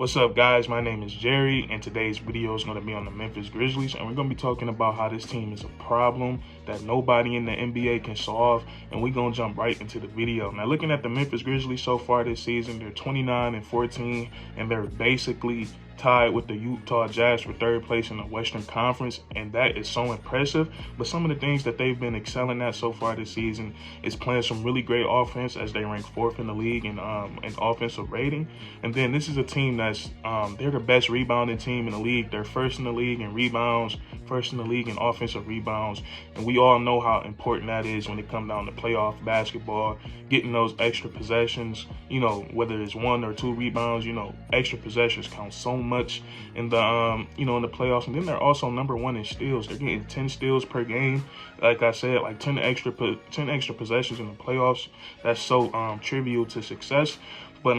What's up, guys? My name is Jerry, and today's video is going to be on the Memphis Grizzlies, and we're going to be talking about how this team is a problem that nobody in the NBA can solve, and we're going to jump right into the video. Now, looking at the Memphis Grizzlies so far this season, they're 29-14, and they're basically tied with the Utah Jazz for third place in the Western Conference, and that is so impressive. But some of the things that they've been excelling at so far this season is playing some really great offense, as they rank fourth in the league in offensive rating. And then this is a team that's they're the best rebounding team in the league. They're first in the league in rebounds, first in the league in offensive rebounds, and we all know how important that is when it comes down to playoff basketball, getting those extra possessions. You know, whether it's 1 or 2 rebounds, you know, extra possessions count so much in the in the playoffs. And then they're also number 1 in steals. They're getting 10 steals per game. Like I said, like 10 extra possessions in the playoffs. That's so trivial to success. But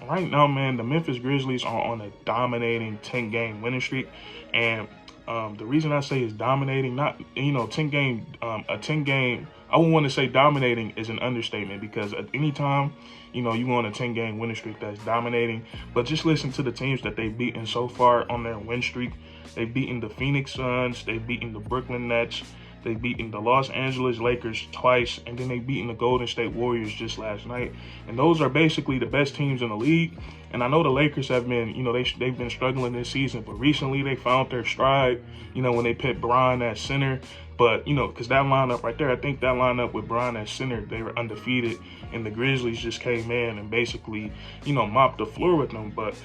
right now, man, the Memphis Grizzlies are on a dominating 10-game winning streak, and the reason I say is dominating, not 10 game, a 10 game. I wouldn't want to say dominating is an understatement, because at any time, you go on a 10-game winning streak, that's dominating. But just listen to the teams that they've beaten so far on their win streak. They've beaten the Phoenix Suns, they've beaten the Brooklyn Nets, they've beaten the Los Angeles Lakers twice, and then they've beaten the Golden State Warriors just last night. And those are basically the best teams in the league. And I know the Lakers have been, they've been struggling this season, but recently they found their stride, when they put Bron at center. But, because that lineup right there, I think that lineup with Bron at center, they were undefeated. And the Grizzlies just came in and basically, mopped the floor with them. But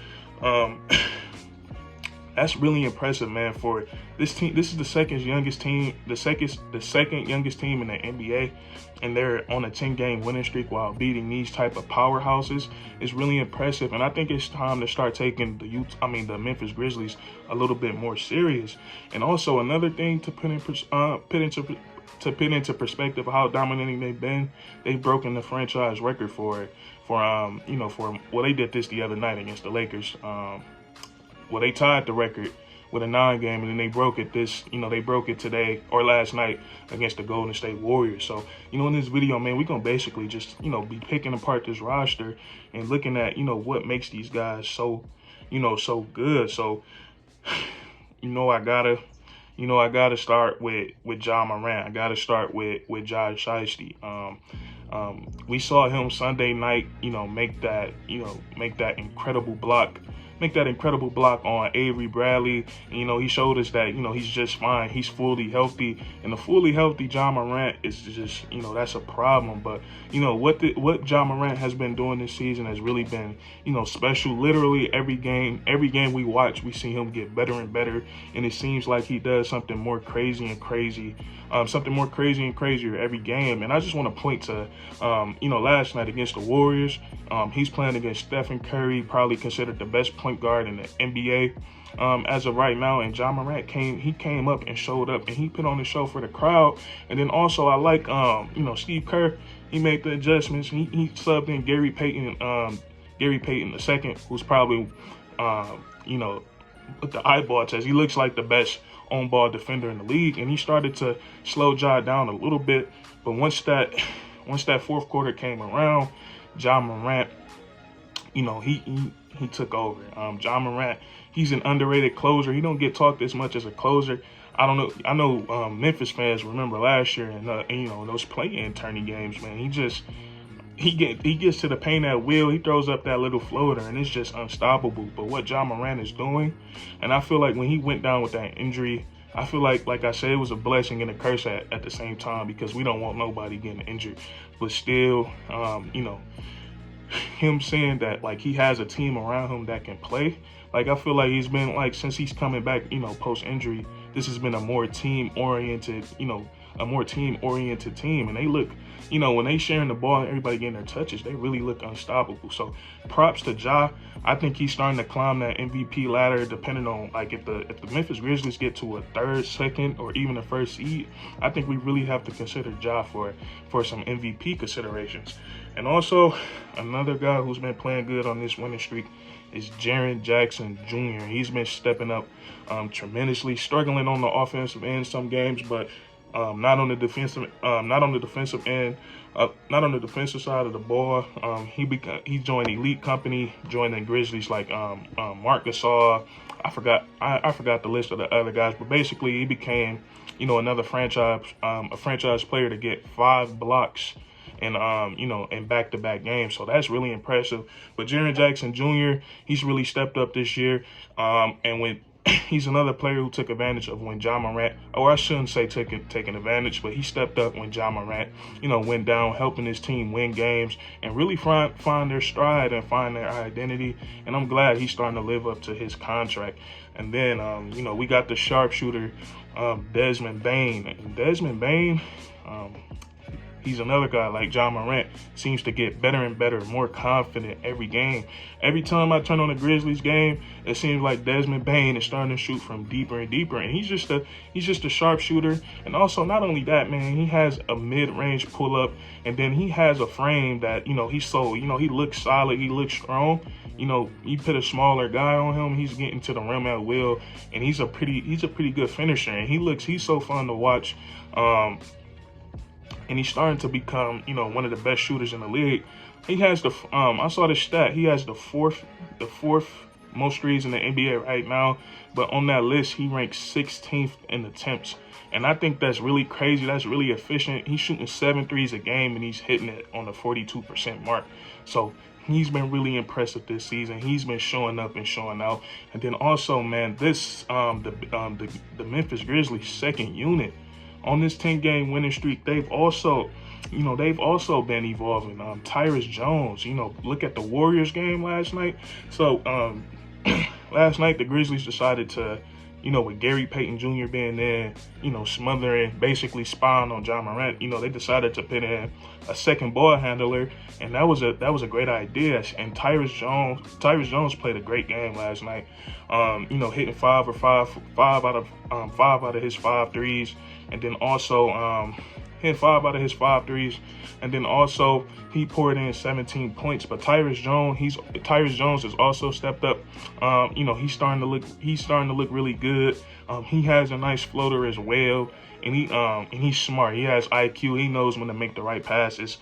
that's really impressive, man, for this team. This is the second youngest team in the NBA, and they're on a 10-game winning streak while beating these type of powerhouses. It's really impressive, and I think it's time to start taking the Memphis Grizzlies a little bit more serious. And also another thing to put into perspective of how dominating they've been, they've broken the franchise record for they did this the other night against the Lakers. They tied the record with a 9-game, and then they broke it they broke it today or last night against the Golden State Warriors. So, in this video, man, we're going to basically just, be picking apart this roster and looking at, what makes these guys so, so good. So, I gotta start with Ja Morant. I gotta start with Josh Shiesty. We saw him Sunday night, make that incredible block on Avery Bradley. And, he showed us that, he's just fine. He's fully healthy. And the fully healthy Ja Morant is just, that's a problem. But, what Ja Morant has been doing this season has really been, special. Literally every game we watch, we see him get better and better. And it seems like he does something more crazy and crazier every game. And I just want to point to, last night against the Warriors, he's playing against Stephen Curry, probably considered the best point guard in the NBA as of right now. And Ja Morant came up and showed up, and he put on the show for the crowd. And then also I like Steve Kerr. He made the adjustments. He subbed in Gary Payton II, who's probably with the eyeball test, he looks like the best on-ball defender in the league, and he started to slow Ja down a little bit. But once that fourth quarter came around, Ja Morant, he took over. Ja Morant, he's an underrated closer. He don't get talked as much as a closer. I don't know. I know Memphis fans remember last year and those play-in tourney games, man. He gets to the paint at will. He throws up that little floater, and it's just unstoppable. But what Ja Morant is doing, and I feel like when he went down with that injury, I feel like I said, it was a blessing and a curse at the same time, because we don't want nobody getting injured. But still, him saying that he has a team around him that can play, I feel like he's been since he's coming back, post injury, this has been a more team oriented team. And they look, when they sharing the ball and everybody getting their touches, they really look unstoppable. So props to Ja. I think he's starting to climb that MVP ladder, depending on if the Memphis Grizzlies get to a third, second, or even a first seed. I think we really have to consider Ja for some MVP considerations. And also another guy who's been playing good on this winning streak is Jaren Jackson Jr. He's been stepping up tremendously, struggling on the offensive end some games, but not on the defensive end, not on the defensive side of the ball. He joined elite company, joining Grizzlies like Marc Gasol. I forgot the list of the other guys, but basically he became, another a franchise player to get 5 blocks and in back-to-back games. So that's really impressive. But Jaren Jackson Jr., he's really stepped up this year. And when he's another player who took advantage of when Ja Morant, or I shouldn't say taking advantage, but he stepped up when Ja Morant, went down, helping his team win games and really find their stride and find their identity. And I'm glad he's starting to live up to his contract. And then, we got the sharpshooter, Desmond Bane. And Desmond Bane, he's another guy like Ja Morant, seems to get better and better, more confident every game. Every time I turn on a Grizzlies game, it seems like Desmond Bane is starting to shoot from deeper and deeper. And he's just a sharpshooter. And also, not only that, man, he has a mid-range pull-up, and then he has a frame that, he looks solid, he looks strong. You put a smaller guy on him, he's getting to the rim at will, and he's a pretty good finisher. And he's so fun to watch. And he's starting to become, one of the best shooters in the league. He has I saw the stat, he has the fourth most threes in the NBA right now, but on that list, he ranks 16th in attempts. And I think that's really crazy. That's really efficient. He's shooting 7 threes a game, and he's hitting it on the 42% mark. So he's been really impressive this season. He's been showing up and showing out. And then also, man, the Memphis Grizzlies second unit on this 10-game winning streak, they've also been evolving. Yrus Jones, look at the Warriors game last night. So last night the Grizzlies decided to, with Gary Payton Jr. being there, smothering, basically spying on Ja Morant, they decided to put in a second ball handler, and that was a great idea. And Tyrus Jones played a great game last night. Hitting 5 out of his 5 threes, and then also hit 5 out of his 5 threes, and then also he poured in 17 points. But Tyrus Jones has also stepped up. He's starting to look really good. He has a nice floater as well, and he's smart. He has IQ. He knows when to make the right passes.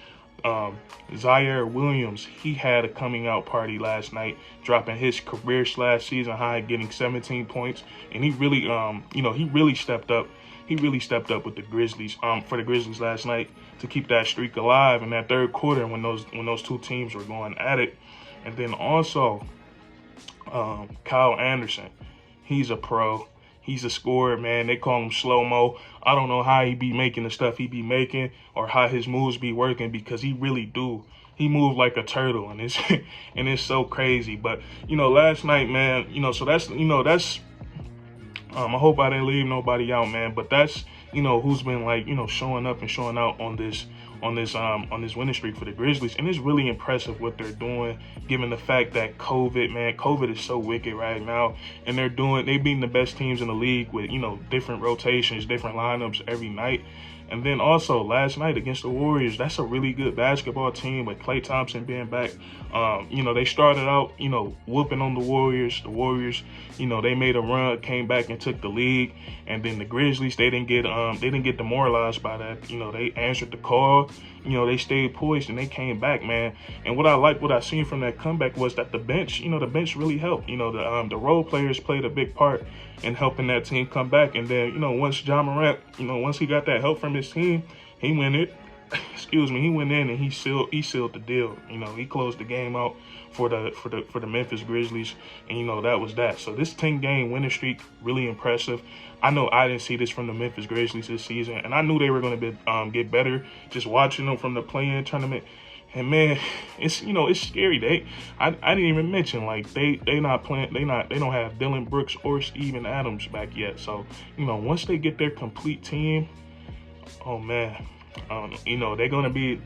Zaire Williams, he had a coming out party last night, dropping his career/season high, getting 17 points, and he really stepped up. He really stepped up with the Grizzlies, for the Grizzlies last night to keep that streak alive in that third quarter when those two teams were going at it. And then also, Kyle Anderson, he's a pro. He's a scorer, man. They call him slow-mo. I don't know how he be making the stuff he be making or how his moves be working, because he really do. He moved like a turtle, and it's so crazy. But last night, man, so that's I hope I didn't leave nobody out, man. But that's who's been showing up and showing out on this winning streak for the Grizzlies. And it's really impressive what they're doing, given the fact that COVID is so wicked right now, and they beating the best teams in the league with different rotations, different lineups every night. And then also last night against the Warriors, that's a really good basketball team with Klay Thompson being back. They started out, whooping on the Warriors. The Warriors, they made a run, came back and took the lead. And then the Grizzlies, they didn't get demoralized by that. They answered the call. They stayed poised and they came back, man. And what I seen from that comeback was that the bench really helped. The role players played a big part in helping that team come back. And then, once Ja Morant, once he got that help from his team, he went in and he sealed the deal. He closed the game out for the Memphis Grizzlies, and that was that. So this 10-game winning streak, really impressive. I know I didn't see this from the Memphis Grizzlies this season, and I knew they were going to get better just watching them from the play-in tournament. And man, it's scary. I didn't even mention, like, they don't have Dillon Brooks or Steven Adams back yet. So once they get their complete team, oh man, You know, they're gonna be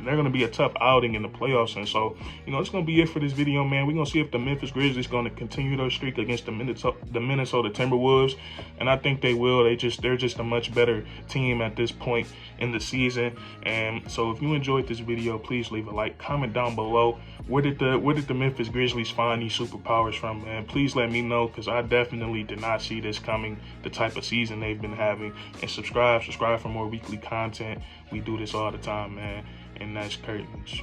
a tough outing in the playoffs. And so, you know, it's gonna be it for this video, man. We're gonna see if the Memphis Grizzlies gonna continue their streak against the Minnesota Timberwolves, and I think they will. They're just a much better team at this point in the season. And so, if you enjoyed this video, please leave a like, comment down below. Where did the Memphis Grizzlies find these superpowers from, man? Please let me know, because I definitely did not see this coming, the type of season they've been having. And subscribe for more weekly content. We do this all the time, man. And that's curtains.